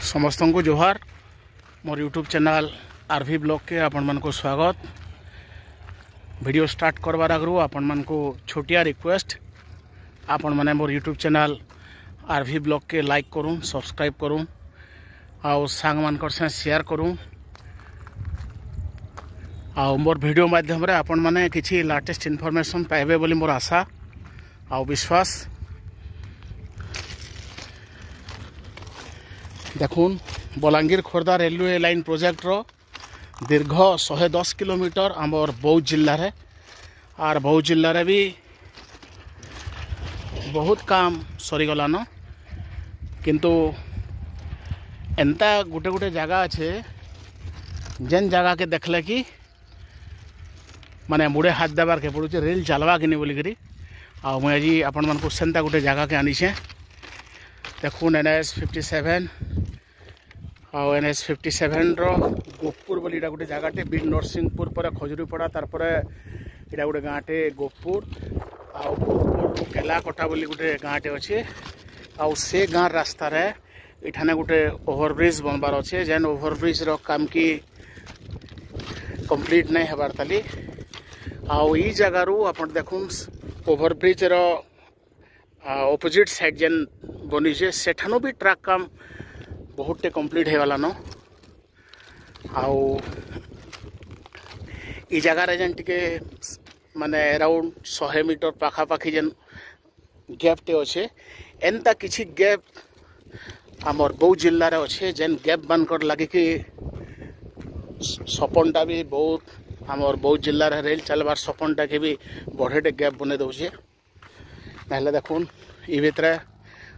समस्त को जोहार मोर यूट्यूब चैनल आरवी ब्लॉग के आपण मन को स्वागत। वीडियो स्टार्ट करवार आगु आपण मन को छोटिया रिक्वेस्ट, आपण मैंने मोर यूट्यूब चैनल आरवी ब्लॉग के लाइक करूँ, सब्सक्राइब करूँ और सांग मान से शेयर करूँ और मोर वीडियो माध्यम रे आपण मैंने किसी लेटेस्ट इनफॉरमेशन पाइबे बोली मोर आशा और विश्वास। देखून Balangir Khordha railway line project रो दीर्घ 110 किलोमीटर आमर बौद्ध जिले रे और बौद्ध जिले रे भी बहुत काम सरीगलान, किंतु एंता गोटे गोटे जगह अच्छे जेन जगह के देखले कि माने मुड़े हाथ देवार के पड़ुचे रेल चलवा कि नहीं बोलिकी आ मुझे आज आपण मन को सेंता गोटे जगह के आनीचे। देखून NH57 और NH57 रो गोपुर बोली गोटे जगहटे बीड नरसिंहपुर पर खजुरीपड़ा तार इटा गोटे गाँटे गोपुर आउ गोपुर केलाकटा बोली गोटे गाँटे अच्छे आउ से गाँव रास्तार इठाने गोटे ओभरब्रिज बनबार अच्छे जेन ओभरब्रिज रो काम की कंप्लीट नहीं हबार ताली आउ ई जगह रू अपन देखुन ओभरब्रिज रो ऑपोजिट साइड जेन बनीचे सेठानो भी ट्रक काम बहुत कंप्लीट हो गलान। आउ ई जगह रे जेन टिके माने अराउंड 100 मीटर पाखापाखी जेन गैप टे अच्छे एंता किसी गैप आमर बौद्ध जिले रे अच्छे जेन गैप बनकर लगे कि सपनटा भी बहुत आमर बौद्ध जिले रे रेल चलबार सपनटा के भी बढ़ेटे गैप बने दौचे। पहले देखून ये भितर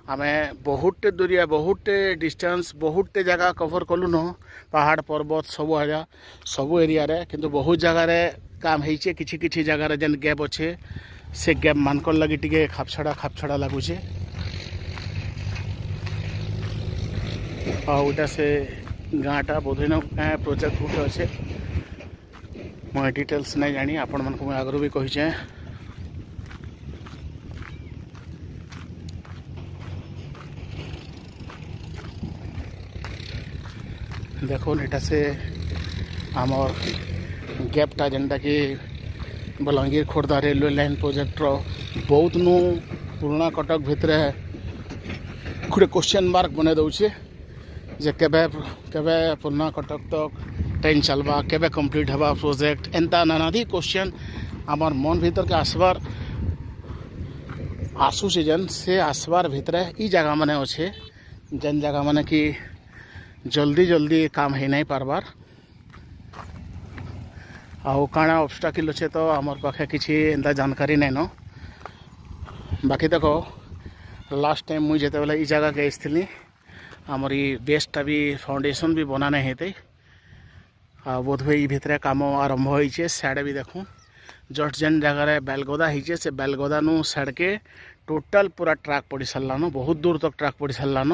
आम बहुत दूरिया बहुत डिस्टेंस बहुत जगह कवर कलु न पहाड़ पर्वत सब आजा सब एरिया रे, किंतु बहुत जगह रे काम होइछे किछि किछि जगह रे जेन गैप अच्छे से गैप मानकर लगी टिके खापछड़ा लगुचे। और उटा से गाँटा बोधन प्रोजेक्ट गुटे अच्छे मैं डिटेल्स नहीं जानी आपण मन को आगु भी कहीचे। देखो एटा से आमर गैपटा जेनटा कि Balangir Khordha railway line project रो बहुत नु पुराना कटक भितर गोटे क्वेश्चन मार्क बने दौचे जे केबे केबे पुराना कटक तक ट्रेन चलवा केबे कंप्लीट हवा प्रोजेक्ट एंता नानादी क्वेश्चन आमर मन भीतर के आसबार आसूचे जेन से आसबार भितर ई जगह माने अच्छे जेन जगह माने कि जल्दी जल्दी काम है नहीं पारबार आउ काଣା ऑब्स्टाकल अच्छे तो आमर पाखे किसी एंता जानकारी नहीं न। बाकी देखो लास्ट टाइम मुझे जिते बेले ई जगह के आसती आमर ये बेसटा भी फाउंडेशन भी बना नहीं होते बोध हुए भितर काम आरंभ होइछे। साइड भी देखूँ जस्ट जेन जगह बेलगदा होइछे से बेलगदा नु साइड के टोटल पूरा ट्रक पड़ी सारान, बहुत दूर तक ट्रक पड़ी सारान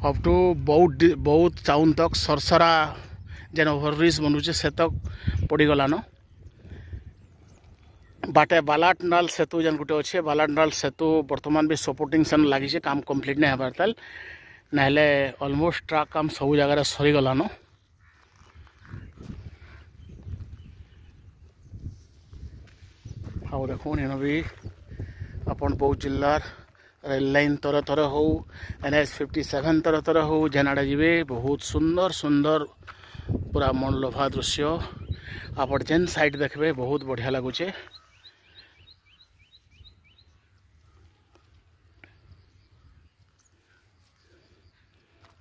अप टू बहुत टाउन तक सरसरा जेन ओभरब्रिज बनूचे से तक पड़ी गलान। बाटे बालाटनाल सेतु जेन गोटे अच्छे बालाटनाल सेतु बर्तमान भी सपोर्टिंग सन लगी काम कंप्लीट नहीं हबार ताल नाहले ऑलमोस्ट ट्रक काम सब जगह सरी गलान। आउ देखो इन भी अपन बौद्ध जिलार रेल लाइन तरह तरह हो NH57 तरह तरह हो जेनाडे जीवे बहुत सुंदर सुंदर पूरा मनलोभा दृश्य आप जेन साइड देखबे बहुत बढ़िया लगुचे।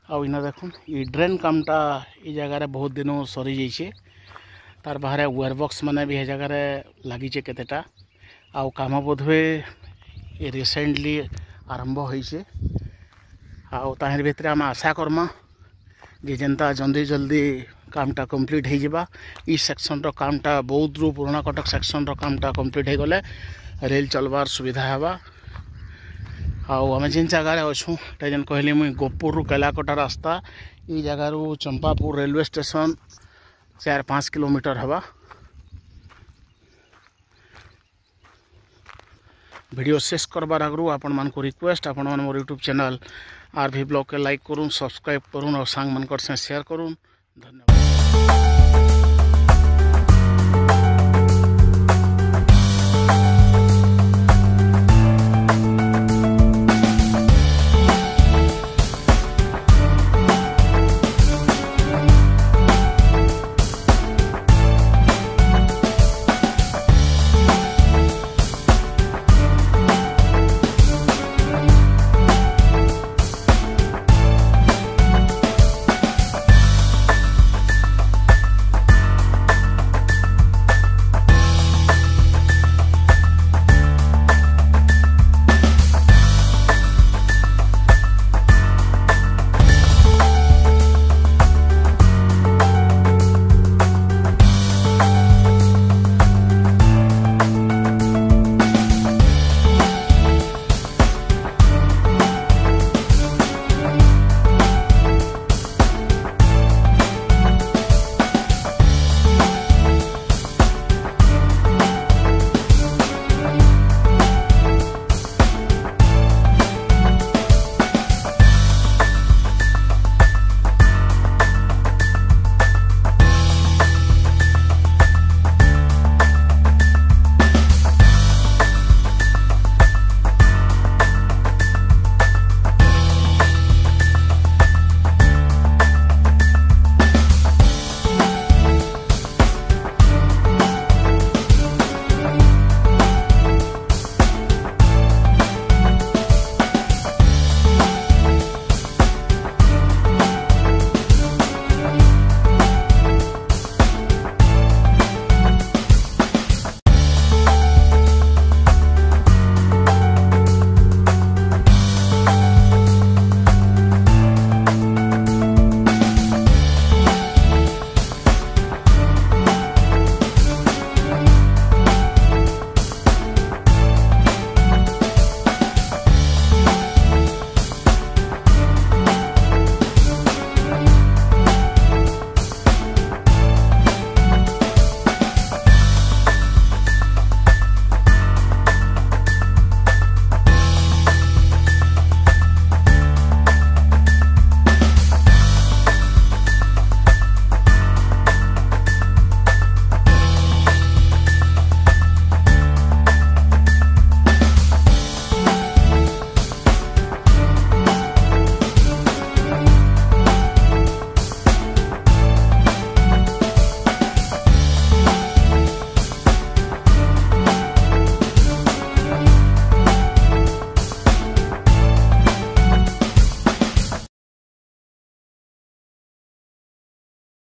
आउ इना देखुन ये ड्रेन कामटा ई जगह बहुत दिन सरी जाइए तार बाहर वेयरबॉक्स माने भी जगह लगी केतेटा आउ काम बोध हुए ये रिसेंटली आरंभ होइछे आउ ताहिर भितर आम आशा करमा जे जेनता जल्दी जल्दी कामटा कंप्लीट हो जावा। ई सेक्शन रो कामटा बहुत रू पुराना कटक सेक्शन रो कामटा कंप्लीट हो गले रेल चलबार सुविधा हवा। आउ आम जिन जगह अच्छू जेन कहली मुई गोपुर रु केलाकटा रास्ता ई जगह रू चंपापुर रेलवे स्टेशन 4-5 किलोमीटर हवा। वीडियो शेष करबार आगु आपण मान को रिक्वेस्ट आपण मान मोर यूट्यूब चैनल आर भी ब्लॉग के लाइक करूँ, सब्सक्राइब करूँ और सांग मनकर से शेयर करूँ। धन्यवाद।